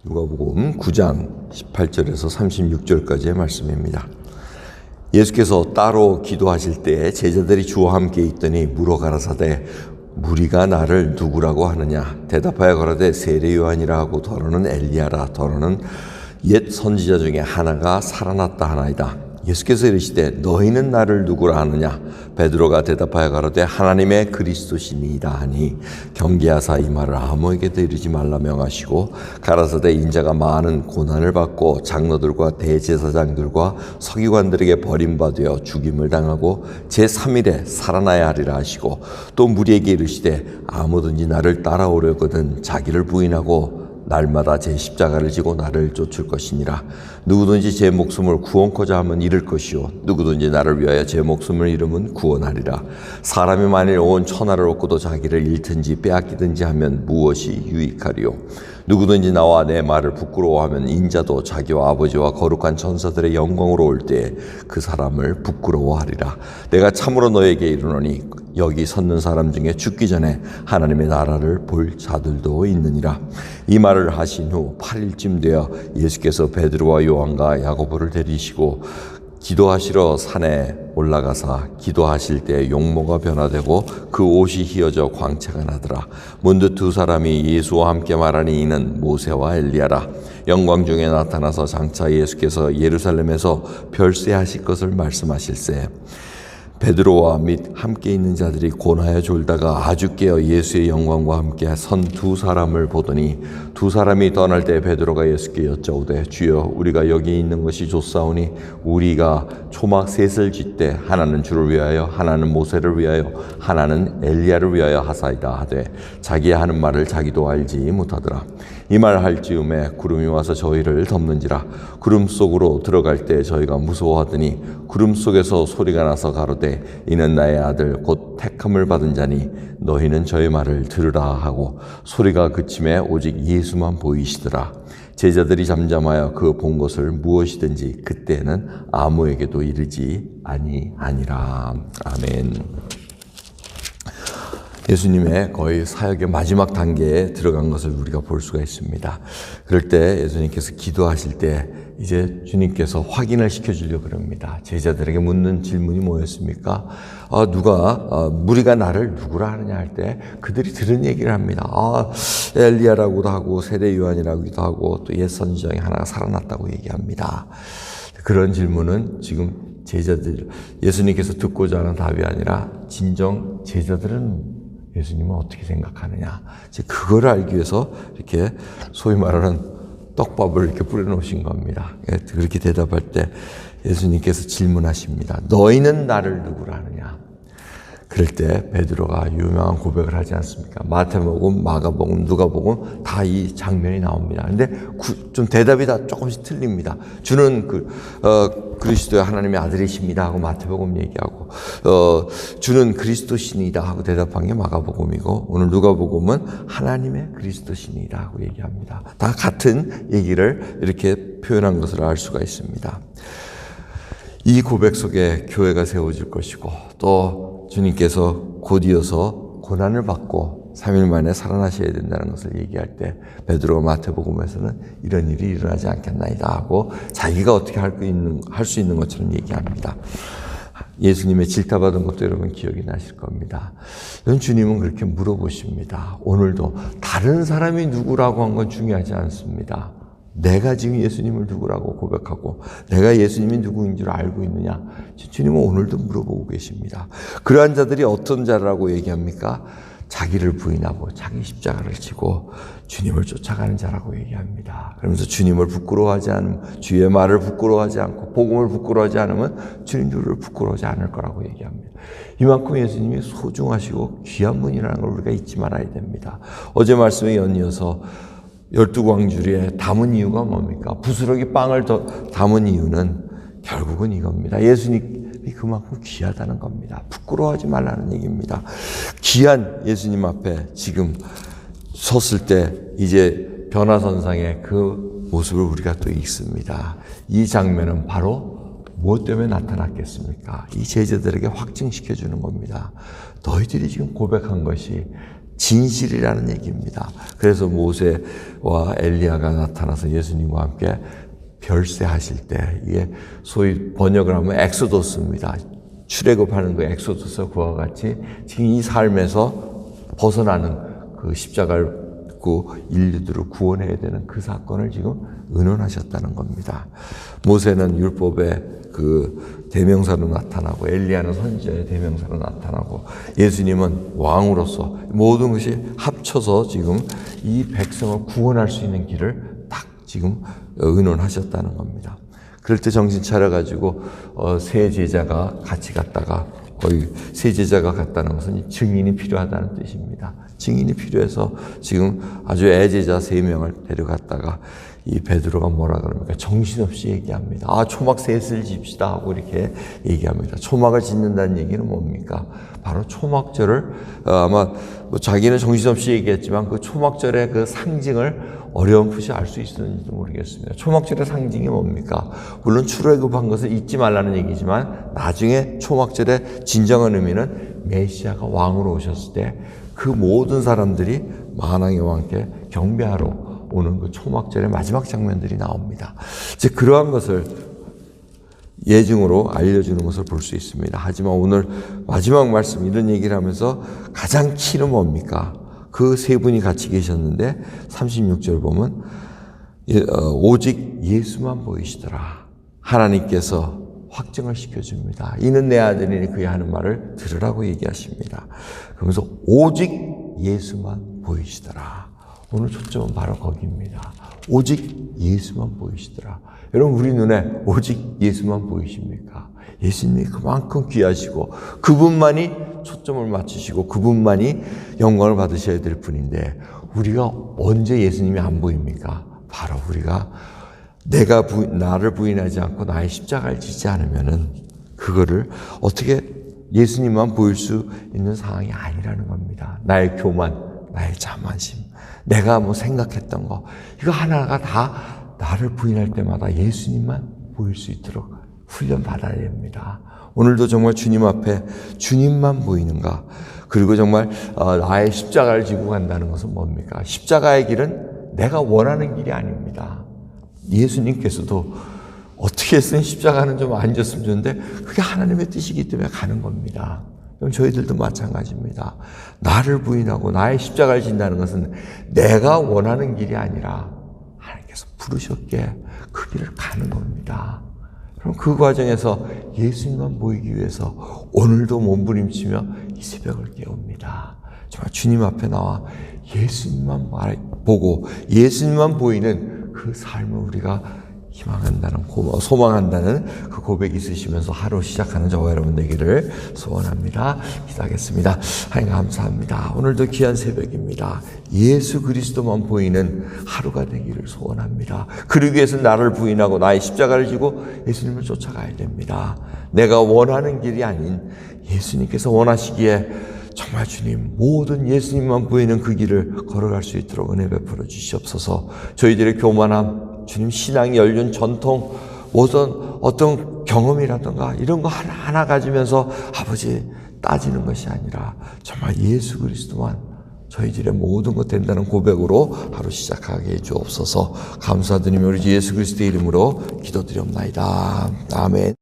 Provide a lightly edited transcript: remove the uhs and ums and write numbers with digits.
누가복음 9장 18절에서 36절까지의 말씀입니다. 예수께서 따로 기도하실 때 제자들이 주와 함께 있더니 물어 가라사대 무리가 나를 누구라고 하느냐 대답하여 가라되 세례 요한이라 하고 더러는 엘리야라 더러는 옛 선지자 중에 하나가 살아났다 하나이다. 예수께서 이르시되 너희는 나를 누구라 하느냐 베드로가 대답하여 가로되 하나님의 그리스도시니이다 하니 경계하사 이 말을 아무에게도 이르지 말라 명하시고 가라사대 인자가 많은 고난을 받고 장로들과 대제사장들과 서기관들에게 버림받아 죽임을 당하고 제3일에 살아나야 하리라 하시고 또 무리에게 이르시되 아무든지 나를 따라오려거든 자기를 부인하고 날마다 제 십자가를 지고 나를 쫓을 것이니라. 누구든지 제 목숨을 구원코자 하면 잃을 것이요 누구든지 나를 위하여 제 목숨을 잃으면 구원하리라. 사람이 만일 온 천하를 얻고도 자기를 잃든지 빼앗기든지 하면 무엇이 유익하리요. 누구든지 나와 내 말을 부끄러워하면 인자도 자기와 아버지와 거룩한 천사들의 영광으로 올 때에 그 사람을 부끄러워하리라. 내가 참으로 너에게 이르노니 여기 섰는 사람 중에 죽기 전에 하나님의 나라를 볼 자들도 있느니라. 이 말을 하신 후 8일쯤 되어 예수께서 베드로와 요한과 야고보를 데리시고 기도하시러 산에 올라가사 기도하실 때 용모가 변화되고 그 옷이 휘어져 광채가 나더라. 문득 두 사람이 예수와 함께 말하니 이는 모세와 엘리야라. 영광 중에 나타나서 장차 예수께서 예루살렘에서 별세하실 것을 말씀하실세 베드로와 및 함께 있는 자들이 곤하여 졸다가 아주 깨어 예수의 영광과 함께 선 두 사람을 보더니 두 사람이 떠날 때 베드로가 예수께 여짜오되 주여 우리가 여기 있는 것이 좋사오니 우리가 초막 셋을 짓되 하나는 주를 위하여 하나는 모세를 위하여 하나는 엘리야를 위하여 하사이다 하되 자기 하는 말을 자기도 알지 못하더라. 이 말 할 즈음에 구름이 와서 저희를 덮는지라. 구름 속으로 들어갈 때 저희가 무서워하더니 구름 속에서 소리가 나서 가로되 이는 나의 아들 곧 택함을 받은 자니 너희는 저의 말을 들으라 하고 소리가 그침에 오직 예수만 보이시더라. 제자들이 잠잠하여 그 본 것을 무엇이든지 그때는 아무에게도 이르지 아니하니라. 아멘. 예수님의 거의 사역의 마지막 단계에 들어간 것을 우리가 볼 수가 있습니다. 그럴 때 예수님께서 기도하실 때 이제 주님께서 확인을 시켜주려고 그럽니다. 제자들에게 묻는 질문이 뭐였습니까? 무리가 나를 누구라 하느냐 할 때 그들이 들은 얘기를 합니다. 엘리야라고도 하고 세례 요한이라고도 하고 또 옛 선지자 중에 하나가 살아났다고 얘기합니다. 그런 질문은 지금 제자들, 예수님께서 듣고자 하는 답이 아니라 진정 제자들은 예수님은 어떻게 생각하느냐. 그걸 알기 위해서 이렇게 소위 말하는 떡밥을 이렇게 뿌려놓으신 겁니다. 그렇게 대답할 때 예수님께서 질문하십니다. 너희는 나를 누구라 하느냐. 그럴 때 베드로가 유명한 고백을 하지 않습니까? 마태복음, 마가복음, 누가복음 다 이 장면이 나옵니다. 근데 좀 대답이 다 조금씩 틀립니다. 주는 그리스도의 하나님의 아들이십니다 하고 마태복음 얘기하고 주는 그리스도신이다 하고 대답한 게 마가복음이고 오늘 누가복음은 하나님의 그리스도신이다 하고 얘기합니다. 다 같은 얘기를 이렇게 표현한 것을 알 수가 있습니다. 이 고백 속에 교회가 세워질 것이고 또 주님께서 곧이어서 고난을 받고 3일 만에 살아나셔야 된다는 것을 얘기할 때 베드로가 마태복음에서는 이런 일이 일어나지 않겠나이다 하고 자기가 어떻게 할 수 있는 것처럼 얘기합니다. 예수님의 질타받은 것도 여러분 기억이 나실 겁니다. 주님은 그렇게 물어보십니다. 오늘도 다른 사람이 누구라고 한 건 중요하지 않습니다. 내가 지금 예수님을 누구라고 고백하고 내가 예수님이 누구인 줄 알고 있느냐. 주님은 오늘도 물어보고 계십니다. 그러한 자들이 어떤 자라고 얘기합니까? 자기를 부인하고 자기 십자가를 지고 주님을 쫓아가는 자라고 얘기합니다. 그러면서 주님을 부끄러워하지 않으면 주의 말을 부끄러워하지 않고 복음을 부끄러워하지 않으면 주님들을 부끄러워하지 않을 거라고 얘기합니다. 이만큼 예수님이 소중하시고 귀한 분이라는 걸 우리가 잊지 말아야 됩니다. 어제 말씀에 연이어서 12광주리에 담은 이유가 뭡니까? 부스러기 빵을 더 담은 이유는 결국은 이겁니다. 예수님이 그만큼 귀하다는 겁니다. 부끄러워하지 말라는 얘기입니다. 귀한 예수님 앞에 지금 섰을 때 이제 변화선상의 그 모습을 우리가 또 읽습니다. 이 장면은 바로 무엇 때문에 나타났겠습니까? 이 제자들에게 확증시켜주는 겁니다. 너희들이 지금 고백한 것이 진실이라는 얘기입니다. 그래서 모세와 엘리야가 나타나서 예수님과 함께 별세하실 때, 이게 소위 번역을 하면 엑소더스입니다. 출애굽하는 그 엑소더스 그와 같이 지금 이 삶에서 벗어나는 그 십자가를 그 인류들을 구원해야 되는 그 사건을 지금 의논하셨다는 겁니다. 모세는 율법의 그 대명사로 나타나고 엘리야는 선지자의 대명사로 나타나고 예수님은 왕으로서 모든 것이 합쳐서 지금 이 백성을 구원할 수 있는 길을 딱 지금 의논하셨다는 겁니다. 그럴 때 정신 차려가지고 세 제자가 같이 갔다가 거의 세 제자가 갔다는 것은 증인이 필요하다는 뜻입니다. 증인이 필요해서 지금 아주 애제자 3명을 데려갔다가 이 베드로가 뭐라 그럽니까? 정신없이 얘기합니다. 초막 셋을 집시다 하고 이렇게 얘기합니다. 초막을 짓는다는 얘기는 뭡니까? 바로 초막절을 아마 자기는 정신없이 얘기했지만 그 초막절의 그 상징을 어렴풋이 알 수 있었는지도 모르겠습니다. 초막절의 상징이 뭡니까? 물론 출애굽한 것을 잊지 말라는 얘기지만 나중에 초막절의 진정한 의미는 메시아가 왕으로 오셨을 때 그 모든 사람들이 만왕의 왕께 경배하러 오는 그 초막절의 마지막 장면들이 나옵니다. 이제 그러한 것을 예증으로 알려주는 것을 볼 수 있습니다. 하지만 오늘 마지막 말씀 이런 얘기를 하면서 가장 키는 뭡니까? 그 세 분이 같이 계셨는데 36절 보면 오직 예수만 보이시더라. 하나님께서 확증을 시켜줍니다. 이는 내 아들이니 그의 하는 말을 들으라고 얘기하십니다. 그러면서 오직 예수만 보이시더라. 오늘 초점은 바로 거기입니다. 오직 예수만 보이시더라. 여러분 우리 눈에 오직 예수만 보이십니까? 예수님이 그만큼 귀하시고 그분만이 초점을 맞추시고 그분만이 영광을 받으셔야 될 분인데 우리가 언제 예수님이 안 보입니까? 바로 우리가 나를 부인하지 않고 나의 십자가를 지지 않으면은 그거를 어떻게 예수님만 보일 수 있는 상황이 아니라는 겁니다. 나의 교만, 나의 자만심, 내가 생각했던 거 이거 하나가 다 나를 부인할 때마다 예수님만 보일 수 있도록 훈련 받아야 됩니다. 오늘도 정말 주님 앞에 주님만 보이는가? 그리고 정말 나의 십자가를 지고 간다는 것은 뭡니까? 십자가의 길은 내가 원하는 길이 아닙니다. 예수님께서도 어떻게 했으면 십자가는 좀 안 졌으면 좋은데 그게 하나님의 뜻이기 때문에 가는 겁니다. 그럼 저희들도 마찬가지입니다. 나를 부인하고 나의 십자가를 진다는 것은 내가 원하는 길이 아니라 하나님께서 부르셨기에 그 길을 가는 겁니다. 그럼 그 과정에서 예수님만 보이기 위해서 오늘도 몸부림치며 이 새벽을 깨웁니다. 정말 주님 앞에 나와 예수님만 보고 예수님만 보이는 그 삶을 우리가 희망한다는, 소망한다는 그 고백이 있으시면서 하루 시작하는 저와 여러분 되기를 소원합니다. 기도하겠습니다. 하나님 감사합니다. 오늘도 귀한 새벽입니다. 예수 그리스도만 보이는 하루가 되기를 소원합니다. 그러기 위해서 나를 부인하고 나의 십자가를 지고 예수님을 쫓아가야 됩니다. 내가 원하는 길이 아닌 예수님께서 원하시기에 정말 주님 모든 예수님만 보이는 그 길을 걸어갈 수 있도록 은혜 베풀어 주시옵소서. 저희들의 교만함, 주님 신앙이 연륜 전통, 어떤 경험이라든가 이런 거 하나하나 가지면서 아버지 따지는 것이 아니라 정말 예수 그리스도만 저희들의 모든 것 된다는 고백으로 하루 시작하게 해주옵소서. 감사드리며 우리 예수 그리스도의 이름으로 기도드리옵나이다. 아멘.